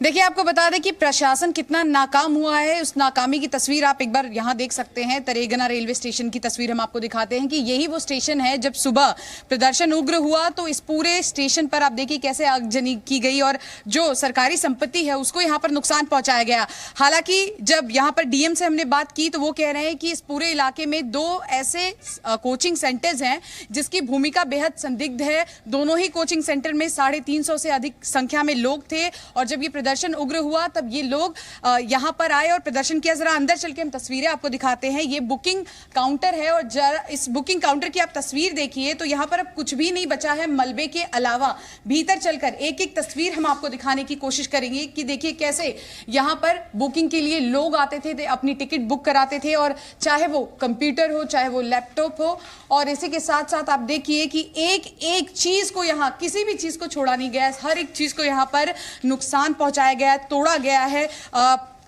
देखिए, आपको बता दें कि प्रशासन कितना नाकाम हुआ है। उस नाकामी की तस्वीर आप एक बार यहां देख सकते हैं। तरेगना रेलवे स्टेशन की तस्वीर हम आपको दिखाते हैं कि यही वो स्टेशन है। जब सुबह प्रदर्शन उग्र हुआ तो इस पूरे स्टेशन पर आप देखिए कैसे आगजनी की गई और जो सरकारी संपत्ति है उसको यहां पर नुकसान पहुंचाया गया। हालांकि जब यहां पर डीएम से हमने बात की तो वो कह रहे हैं कि इस पूरे इलाके में 2 ऐसे कोचिंग सेंटर्स हैं जिसकी भूमिका बेहद संदिग्ध है। दोनों ही कोचिंग सेंटर में 350 से अधिक संख्या में लोग थे और जब ये प्रदर्शन उग्र हुआ तब ये लोग यहां पर आए और प्रदर्शन किया। जरा अंदर चल के हम तस्वीरें आपको दिखाते हैं। ये बुकिंग काउंटर है और जरा इस बुकिंग काउंटर की आप तस्वीर देखिए तो यहां पर अब कुछ भी नहीं बचा है मलबे के अलावा। भीतर चलकर एक एक तस्वीर हम आपको दिखाने की कोशिश करेंगे कि देखिए कैसे यहां पर बुकिंग के लिए लोग आते थे, अपनी टिकट बुक कराते थे और चाहे वो कंप्यूटर हो चाहे वो लैपटॉप हो। और इसी के साथ साथ आप देखिए कि एक एक चीज को यहां किसी भी चीज को छोड़ा नहीं गया, हर एक चीज को यहां पर नुकसान पहुंचाया गया, तोड़ा गया है।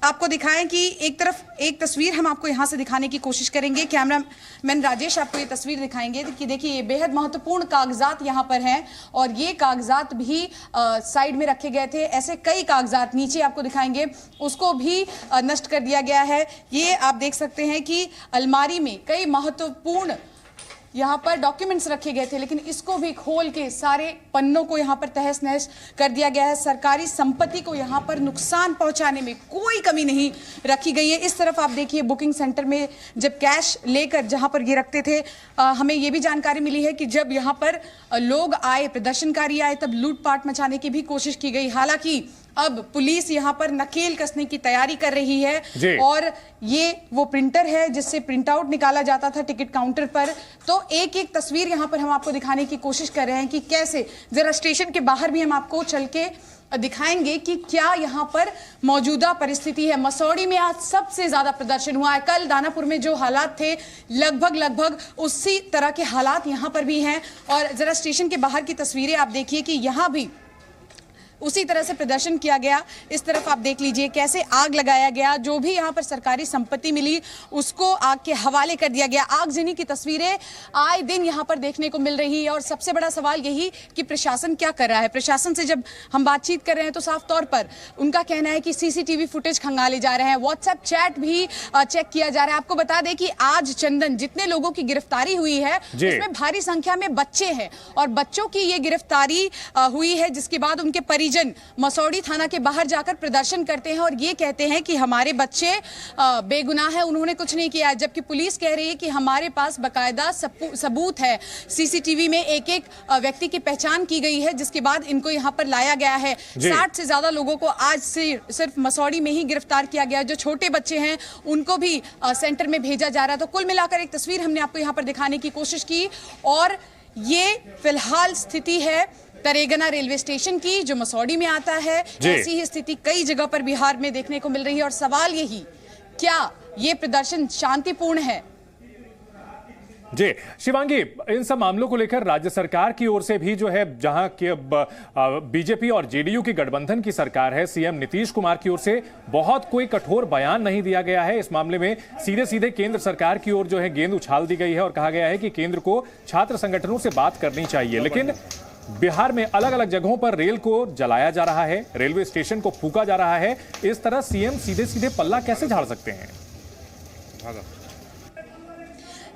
आपको दिखाएं कि एक तरफ एक तस्वीर हम आपको यहां से दिखाने की कोशिश करेंगे। कैमरामैन राजेश आपको ये तस्वीर दिखाएंगे कि देखिए ये बेहद महत्वपूर्ण कागजात यहां पर हैं और ये कागजात भी साइड में रखे गए थे। ऐसे कई कागजात नीचे आपको दिखाएंगे उसको भी नष्ट कर दिया गया है। ये आप देख सकते हैं कि अलमारी में कई महत्वपूर्ण यहाँ पर डॉक्यूमेंट्स रखे गए थे लेकिन इसको भी खोल के सारे पन्नों को यहाँ पर तहस नहस कर दिया गया है। सरकारी संपत्ति को यहाँ पर नुकसान पहुँचाने में कोई कमी नहीं रखी गई है। इस तरफ आप देखिए बुकिंग सेंटर में जब कैश लेकर जहाँ पर ये रखते थे हमें ये भी जानकारी मिली है कि जब यहाँ पर लोग आए, प्रदर्शनकारी आए, तब लूटपाट मचाने की भी कोशिश की गई। हालांकि अब पुलिस यहाँ पर नकेल कसने की तैयारी कर रही है और ये वो प्रिंटर है जिससे प्रिंट आउट निकाला जाता था टिकट काउंटर पर। तो एक एक तस्वीर यहाँ पर हम आपको दिखाने की कोशिश कर रहे हैं कि कैसे, जरा स्टेशन के बाहर भी हम आपको चल के दिखाएंगे कि क्या यहाँ पर मौजूदा परिस्थिति है। मसौड़ी में आज सबसे ज्यादा प्रदर्शन हुआ है। कल दानापुर में जो हालात थे लगभग उसी तरह के हालात यहाँ पर भी हैं। और जरा स्टेशन के बाहर की तस्वीरें आप देखिए कि यहाँ भी उसी तरह से प्रदर्शन किया गया। इस तरफ आप देख लीजिए कैसे आग लगाया गया, जो भी यहाँ पर सरकारी संपत्ति मिली उसको आग के हवाले कर दिया गया। आगजनी की तस्वीरें आए दिन यहाँ पर देखने को मिल रही है और सबसे बड़ा सवाल यही कि प्रशासन क्या कर रहा है। प्रशासन से जब हम बातचीत कर रहे हैं तो साफ तौर पर उनका कहना है कि सीसीटीवी फुटेज खंगाले जा रहे हैं, व्हाट्सएप चैट भी चेक किया जा रहा है। आपको बता दें कि आज चंदन जितने लोगों की गिरफ्तारी हुई है उसमें भारी संख्या में बच्चे हैं और बच्चों की ये गिरफ्तारी हुई है जिसके बाद उनके परिजन मसौड़ी थाना के बाहर जाकर प्रदर्शन करते हैं और ये कहते हैं कि हमारे बच्चे बेगुनाह है, उन्होंने कुछ नहीं किया। जबकि पुलिस कह रही है कि हमारे पास बकायदा सबूत है, सीसीटीवी में एक एक व्यक्ति की पहचान की गई है जिसके बाद इनको यहां पर लाया गया है। 60 से ज्यादा लोगों को आज सिर्फ मसौड़ी में ही गिरफ्तार किया गया। जो छोटे बच्चे हैं उनको भी सेंटर में भेजा जा रहा है। तो कुल मिलाकर एक तस्वीर हमने आपको यहां पर दिखाने की कोशिश की और ये फिलहाल स्थिति है तरेगना रेलवे स्टेशन की जो मसौड़ी में आता है। ऐसी ही स्थिति कई जगह पर बिहार में देखने को मिल रही है और सवाल यही, क्या ये प्रदर्शन शांतिपूर्ण है? जी शिवांगी, इन सब मामलों को लेकर राज्य सरकार की ओर से भी जो है, जहां के बीजेपी और जेडीयू की गठबंधन की सरकार है, सीएम नीतीश कुमार की ओर से बहुत कोई कठोर बयान नहीं दिया गया है। इस मामले में सीधे सीधे केंद्र सरकार की ओर जो है गेंद उछाल दी गई है और कहा गया है कि केंद्र को छात्र संगठनों से बात करनी चाहिए। लेकिन बिहार में अलग अलग जगहों पर रेल को जलाया जा रहा है, रेलवे स्टेशन को फूका जा रहा है। इस तरह सीएम सीधे सीधे पल्ला कैसे झाड़ सकते हैं?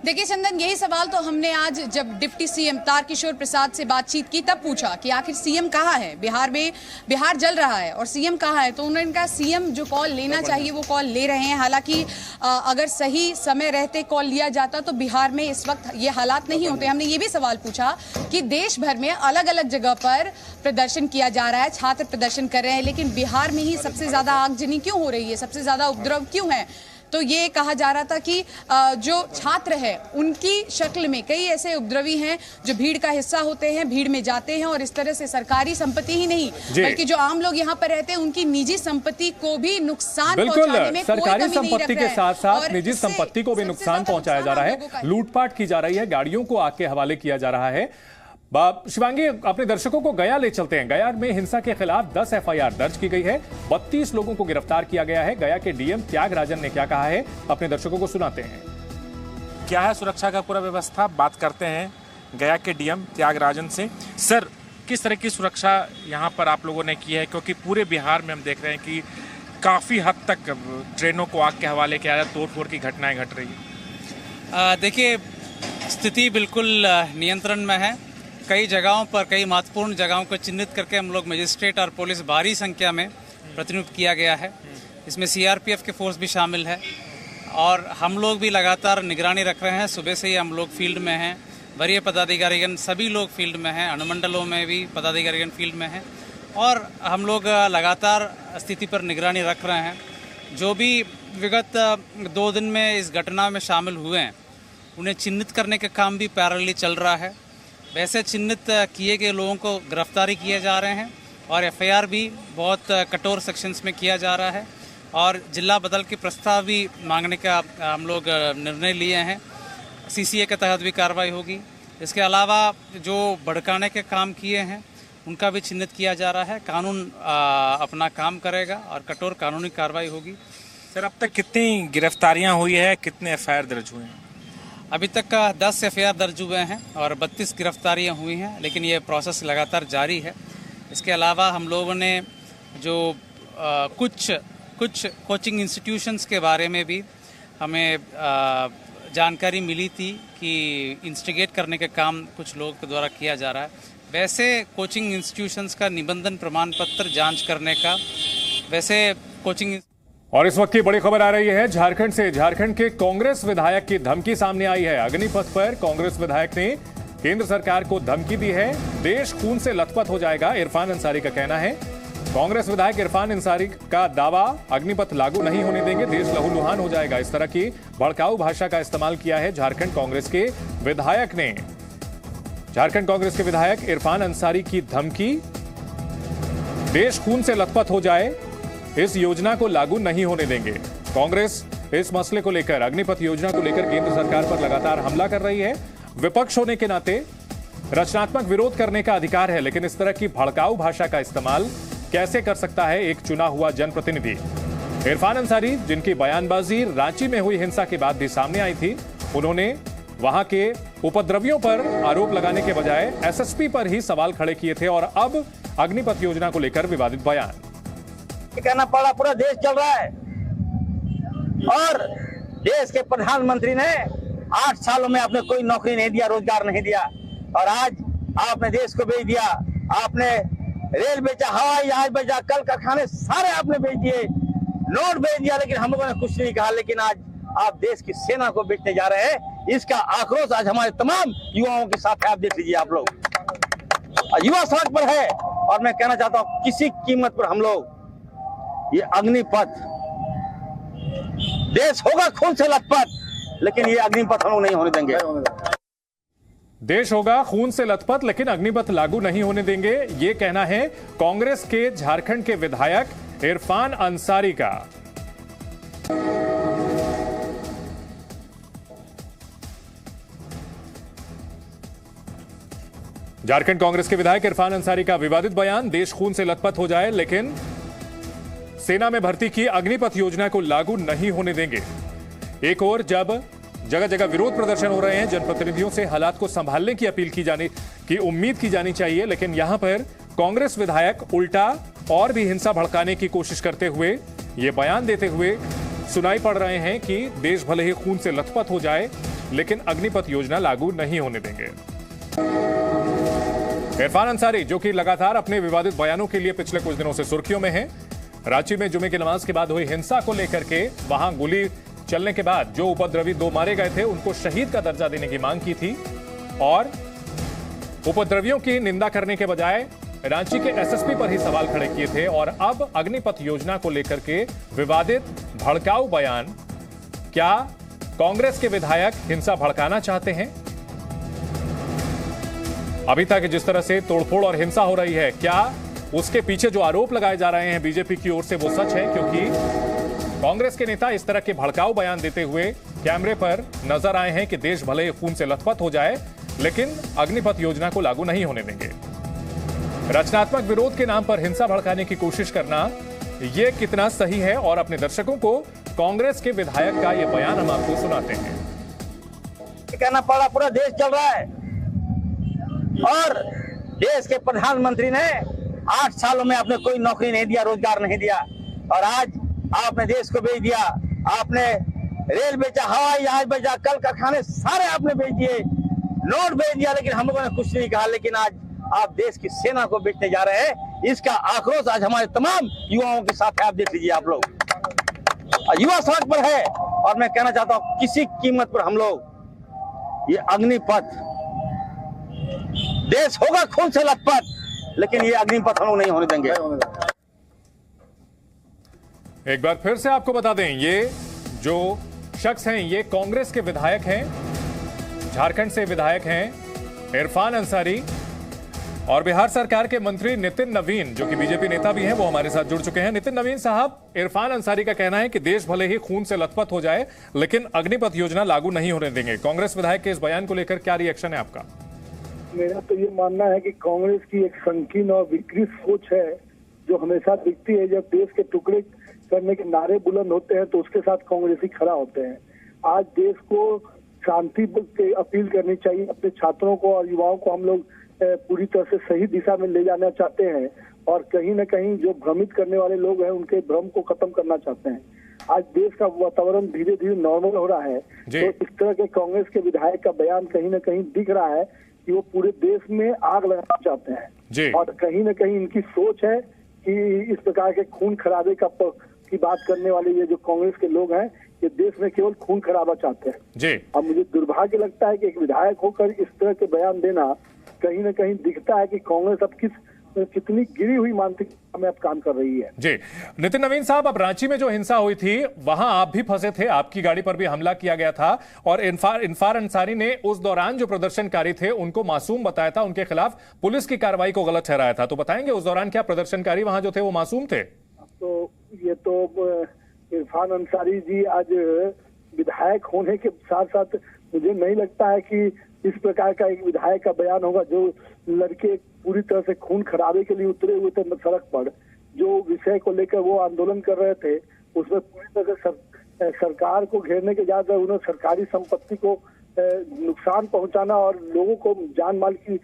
देखिए चंदन, यही सवाल तो हमने आज जब डिप्टी सीएम तारकिशोर प्रसाद से बातचीत की तब पूछा कि आखिर सीएम कहाँ है। बिहार जल रहा है और सीएम कहाँ है। तो उन्होंने कहा सीएम जो कॉल लेना चाहिए वो कॉल ले रहे हैं। हालांकि अगर सही समय रहते कॉल लिया जाता तो बिहार में इस वक्त ये हालात नहीं होते। हमने ये भी सवाल पूछा कि देश भर में अलग अलग जगह पर प्रदर्शन किया जा रहा है, छात्र प्रदर्शन कर रहे हैं, लेकिन बिहार में ही सबसे ज्यादा आगजनी क्यों हो रही है, सबसे ज्यादा उपद्रव क्यों है। तो ये कहा जा रहा था कि जो छात्र है उनकी शक्ल में कई ऐसे उपद्रवी हैं जो भीड़ का हिस्सा होते हैं, भीड़ में जाते हैं और इस तरह से सरकारी संपत्ति ही नहीं बल्कि जो आम लोग यहाँ पर रहते हैं उनकी निजी संपत्ति को भी नुकसान पहुंचाने में सरकारी संपत्ति के साथ साथ निजी संपत्ति को भी नुकसान पहुंचाया जा रहा है, लूटपाट की जा रही है, गाड़ियों को आग के हवाले किया जा रहा है। शिवांगी, अपने दर्शकों को गया ले चलते हैं। गया में हिंसा के खिलाफ 10 एफआईआर दर्ज की गई है, 32 लोगों को गिरफ्तार किया गया है। गया के डीएम त्यागराजन ने क्या कहा है, अपने दर्शकों को सुनाते हैं। क्या है सुरक्षा का पूरा व्यवस्था, बात करते हैं गया के डीएम त्यागराजन से। सर, किस तरह की सुरक्षा यहाँ पर आप लोगों ने की है, क्योंकि पूरे बिहार में हम देख रहे हैं कि काफ़ी हद तक ट्रेनों को आग के हवाले किया जाए, तोड़फोड़ की घटनाएं घट रही है। देखिए, स्थिति बिल्कुल नियंत्रण में है। कई जगहों पर, कई महत्वपूर्ण जगहों को चिन्हित करके हम लोग मजिस्ट्रेट और पुलिस भारी संख्या में प्रतिनियुक्त किया गया है। इसमें सीआरपीएफ के फोर्स भी शामिल है और हम लोग भी लगातार निगरानी रख रहे हैं। सुबह से ही हम लोग फील्ड में हैं, वरीय पदाधिकारीगण सभी लोग फील्ड में हैं, अनुमंडलों में भी पदाधिकारीगण फील्ड में हैं और हम लोग लगातार स्थिति पर निगरानी रख रहे हैं। जो भी विगत 2 दिन में इस घटना में शामिल हुए हैं उन्हें चिन्हित करने का काम भी पैरेलली चल रहा है। वैसे चिन्हित किए गए लोगों को गिरफ्तारी किए जा रहे हैं और एफआईआर भी बहुत कठोर सेक्शंस में किया जा रहा है और जिला बदल के प्रस्ताव भी मांगने का हम लोग निर्णय लिए हैं। सीसीए के तहत भी कार्रवाई होगी। इसके अलावा जो भड़काने के काम किए हैं उनका भी चिन्हित किया जा रहा है। कानून अपना काम करेगा और कठोर कानूनी कार्रवाई होगी। सर, अब तक कितनी गिरफ्तारियां हुई है, कितने एफआईआर दर्ज हुए हैं? अभी तक 10 एफआईआर दर्ज हुए हैं और 32 गिरफ्तारियां हुई हैं, लेकिन ये प्रोसेस लगातार जारी है। इसके अलावा हम लोगों ने जो कुछ कोचिंग इंस्टीट्यूशंस के बारे में भी हमें जानकारी मिली थी कि इंस्टिगेट करने का काम कुछ लोगों के द्वारा किया जा रहा है। वैसे कोचिंग इंस्टीट्यूशंस का निबंधन प्रमाण पत्र जांच करने का वैसे कोचिंग। और इस वक्त की बड़ी खबर आ रही है झारखंड से। झारखंड के कांग्रेस विधायक की धमकी सामने आई है। अग्निपथ पर कांग्रेस विधायक ने केंद्र सरकार को धमकी दी है। देश खून से लथपथ हो जाएगा, इरफान अंसारी का कहना है। कांग्रेस विधायक इरफान अंसारी का दावा, अग्निपथ लागू नहीं होने देंगे, देश लहूलुहान हो जाएगा। इस तरह की भड़काऊ भाषा का इस्तेमाल किया है झारखंड कांग्रेस के विधायक ने। झारखंड कांग्रेस के विधायक इरफान अंसारी की धमकी, देश खून से लथपथ हो जाए, इस योजना को लागू नहीं होने देंगे। कांग्रेस इस मसले को लेकर, अग्निपथ योजना को लेकर केंद्र सरकार पर लगातार हमला कर रही है। विपक्ष होने के नाते रचनात्मक विरोध करने का अधिकार है, लेकिन इस तरह की भड़काऊ भाषा का इस्तेमाल कैसे कर सकता है एक चुना हुआ जनप्रतिनिधि? इरफान अंसारी, जिनकी बयानबाजी रांची में हुई हिंसा के बाद भी सामने आई थी, उन्होंने वहां के उपद्रवियों पर आरोप लगाने के बजाय एसएसपी पर ही सवाल खड़े किए थे और अब अग्निपथ योजना को लेकर विवादित बयान। कहना पड़ा, पूरा देश चल रहा है और देश के प्रधानमंत्री ने 8 सालों में आपने कोई नौकरी नहीं दिया, रोजगार नहीं दिया और आज आपने देश को बेच दिया। आपने रेल बेचा, हवाई जहाज बेचा, कल कारखाने सारे आपने बेच दिए, नोट बेच दिया, लेकिन हम लोगों ने कुछ नहीं कहा। लेकिन आज आप देश की सेना को बेचने जा रहे हैं। इसका आक्रोश आज हमारे तमाम युवाओं के साथ है। आप देख लीजिए, आप लोग युवा सड़क पर है और मैं कहना चाहता हूँ किसी कीमत पर हम लोग ये अग्निपथ, देश होगा खून से लथपथ, लेकिन ये अग्निपथ हम लोग नहीं होने देंगे। देश होगा खून से लथपथ, लेकिन अग्निपथ लागू नहीं होने देंगे, ये कहना है कांग्रेस के झारखंड के विधायक इरफान अंसारी का। झारखंड कांग्रेस के विधायक इरफान अंसारी का विवादित बयान, देश खून से लथपथ हो जाए लेकिन सेना में भर्ती की अग्निपथ योजना को लागू नहीं होने देंगे। एक और जब जगह जगह विरोध प्रदर्शन हो रहे हैं, जनप्रतिनिधियों से हालात को संभालने की अपील की उम्मीद की जानी चाहिए, लेकिन यहां पर कांग्रेस विधायक उल्टा और भी हिंसा भड़काने की कोशिश करते हुए ये बयान देते हुए सुनाई पड़ रहे हैं कि देश भले ही खून से लथपथ हो जाए लेकिन अग्निपथ योजना लागू नहीं होने देंगे। इरफान अंसारी, जो कि लगातार अपने विवादित बयानों के लिए पिछले कुछ दिनों से सुर्खियों में है, रांची में जुमे की नमाज के बाद हुई हिंसा को लेकर के वहां गोली चलने के बाद जो उपद्रवी 2 मारे गए थे उनको शहीद का दर्जा देने की मांग की थी और उपद्रवियों की निंदा करने के बजाय रांची के एसएसपी पर ही सवाल खड़े किए थे और अब अग्निपथ योजना को लेकर के विवादित भड़काऊ बयान। क्या कांग्रेस के विधायक हिंसा भड़काना चाहते हैं? अभी तक जिस तरह से तोड़फोड़ और हिंसा हो रही है, क्या उसके पीछे जो आरोप लगाए जा रहे हैं बीजेपी की ओर से वो सच है? क्योंकि कांग्रेस के नेता इस तरह के भड़काऊ बयान देते हुए कैमरे पर नजर आए हैं कि देश भले खून से लथपथ हो जाए लेकिन अग्निपथ योजना को लागू नहीं होने देंगे। रचनात्मक विरोध के नाम पर हिंसा भड़काने की कोशिश करना, यह कितना सही है? और अपने दर्शकों को कांग्रेस के विधायक का यह बयान हम आपको सुनाते हैं। कहना पड़ा, पूरा देश चल रहा है और देश के प्रधानमंत्री ने 8 सालों में आपने कोई नौकरी नहीं दिया, रोजगार नहीं दिया, और आज आपने देश को बेच दिया। आपने रेल बेचा, हवाई जहाज बेचा, कल कारखाने सारे आपने बेच दिए, नोट बेच दिया, लेकिन हम लोगों ने कुछ नहीं कहा। लेकिन आज आप देश की सेना को बेचने जा रहे हैं, इसका आक्रोश आज हमारे तमाम युवाओं के साथ है। आप देख लीजिए, आप लोग युवा सड़क पर है, और मैं कहना चाहता हूं किसी कीमत पर हम लोग ये अग्निपथ, देश होगा खून से लथपथ, लेकिन ये अग्निपथ हम लोग नहीं होने देंगे। एक बार फिर से आपको बता दें, ये जो शख्स हैं ये कांग्रेस के विधायक हैं, झारखंड से विधायक हैं इरफान अंसारी, और बिहार सरकार के मंत्री नितिन नवीन जो कि बीजेपी नेता भी हैं, वो हमारे साथ जुड़ चुके हैं। नितिन नवीन साहब, इरफान अंसारी का कहना है कि देश भले ही खून से लथपथ हो जाए, लेकिन अग्निपथ योजना लागू नहीं होने देंगे। कांग्रेस विधायक के इस बयान को लेकर क्या रिएक्शन है आपका? मेरा तो ये मानना है कि कांग्रेस की एक संकीर्ण और विकृत सोच है, जो हमेशा दिखती है। जब देश के टुकड़े करने के नारे बुलंद होते हैं तो उसके साथ कांग्रेसी खड़ा होते हैं। आज देश को शांति की अपील करनी चाहिए। अपने छात्रों को और युवाओं को हम लोग पूरी तरह से सही दिशा में ले जाना चाहते हैं, और कहीं न कहीं जो भ्रमित करने वाले लोग हैं उनके भ्रम को खत्म करना चाहते हैं। आज देश का वातावरण धीरे धीरे नॉर्मल हो रहा है, तो इस तरह के कांग्रेस के विधायक का बयान कहीं न कहीं दिख रहा है कि वो पूरे देश में आग लगाना चाहते हैं, और कहीं न कहीं इनकी सोच है कि इस प्रकार के खून खराबे की बात करने वाले ये जो कांग्रेस के लोग हैं, ये देश में केवल खून खराबा चाहते हैं जी। अब मुझे दुर्भाग्य लगता है कि एक विधायक होकर इस तरह के बयान देना कहीं न कहीं दिखता है कि कांग्रेस अब कितनी गिरी हुई मानसिकता में अब काम कर रही है। जी नितिन नवीन साहब, अब रांची में जो हिंसा हुई थी वहां आप भी फंसे थे, आपकी गाड़ी पर भी हमला किया गया था, और इरफान अंसारी ने उस दौरान जो प्रदर्शनकारी थे उनको मासूम बताया था, उनके खिलाफ पुलिस की कार्रवाई को गलत ठहराया था। तो बताएंगे उस दौरान क्या प्रदर्शनकारी वहां जो थे वो मासूम थे? तो ये तो इरफान अंसारी जी आज विधायक होने के साथ साथ मुझे नहीं लगता है कि इस प्रकार का एक विधायक का बयान होगा। जो लड़के पूरी तरह से खून खराबे के लिए उतरे हुए थे सड़क पर, जो विषय को लेकर वो आंदोलन कर रहे थे, उसमें पूरी तरह से सरकार को घेरने के ज्यादा उन्हें सरकारी संपत्ति को नुकसान पहुंचाना और लोगों को जान माल की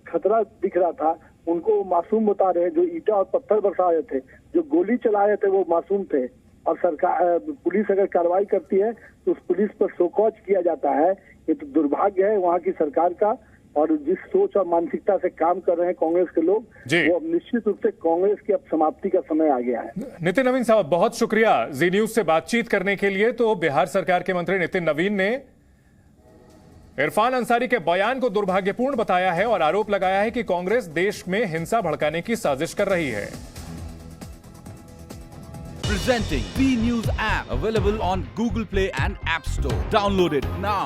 खतरा दिख रहा था, उनको मासूम बता रहे। जो ईटा और पत्थर बरसा रहे थे, जो गोली चला रहे थे, वो मासूम थे। और सरकार पुलिस अगर कार्रवाई करती है तो उस पुलिस पर शोकॉज किया जाता है। ये तो दुर्भाग्य है वहाँ की सरकार का, और जिस सोच और मानसिकता से काम कर रहे हैं कांग्रेस के लोग, वो अब निश्चित रूप से कांग्रेस की अब समाप्ति का समय आ गया है। नितिन नवीन साहब, बहुत शुक्रिया जी न्यूज से बातचीत करने के लिए। तो बिहार सरकार के मंत्री नितिन नवीन ने इरफान अंसारी के बयान को दुर्भाग्यपूर्ण बताया है और आरोप लगाया है कि कांग्रेस देश में हिंसा भड़काने की साजिश कर रही है। Presenting B News app, available on Google Play and App Store. Download it now.